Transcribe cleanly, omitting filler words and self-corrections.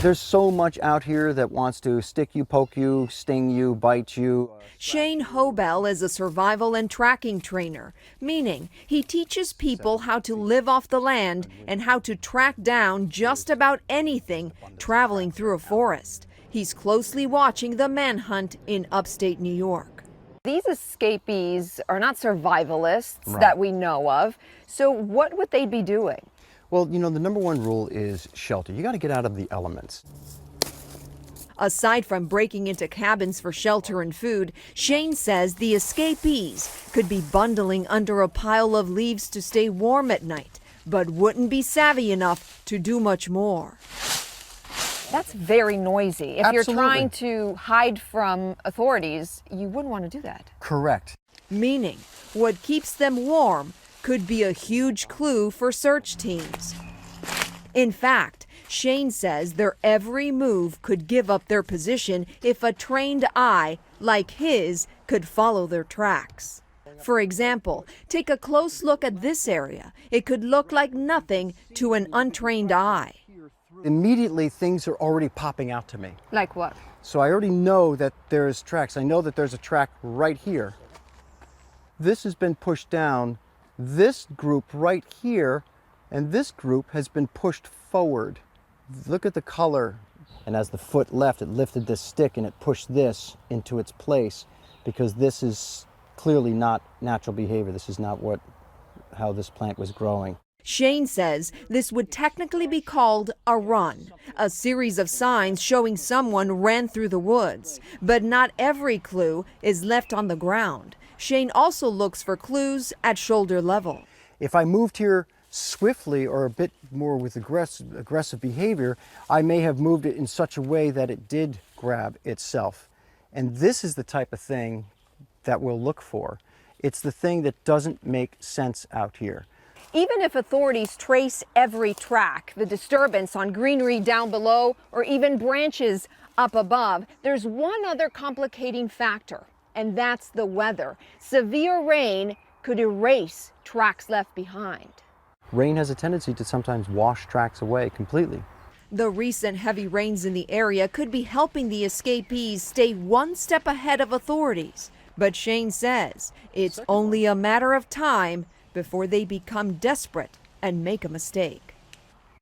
There's so much out here that wants to stick you, poke you, sting you, bite you. Shane Hobel is a survival and tracking trainer, meaning he teaches people how to live off the land and how to track down just about anything traveling through a forest. He's closely watching the manhunt in upstate New York. These escapees are not survivalists that we know of, so what would they be doing? Well, you know, the number one rule is shelter. You got to get out of the elements. Aside from breaking into cabins for shelter and food, Shane says the escapees could be bundling under a pile of leaves to stay warm at night, but wouldn't be savvy enough to do much more. That's very noisy. If Absolutely. you're trying to hide from authorities, you wouldn't want to do that. Correct. Meaning, what keeps them warm could be a huge clue for search teams. In fact, Shane says their every move could give up their position if a trained eye, like his, could follow their tracks. For example, take a close look at this area. It could look like nothing to an untrained eye. Immediately, things are already popping out to me. Like what? So I already know that there's tracks. I know that there's a track right here. This has been pushed down. This group right here and this group has been pushed forward. Look at the color. And as the foot left, it lifted this stick and it pushed this into its place, because this is clearly not natural behavior. This is not how this plant was growing. Shane says this would technically be called a run, a series of signs showing someone ran through the woods. But not every clue is left on the ground. Shane also looks for clues at shoulder level. If I moved here swiftly or a bit more with aggressive behavior, I may have moved it in such a way that it did grab itself. And this is the type of thing that we'll look for. It's the thing that doesn't make sense out here. Even if authorities trace every track, the disturbance on greenery down below, or even branches up above, there's one other complicating factor, and that's the weather. Severe rain could erase tracks left behind. Rain has a tendency to sometimes wash tracks away completely. The recent heavy rains in the area could be helping the escapees stay one step ahead of authorities. But Shane says it's only a matter of time before they become desperate and make a mistake.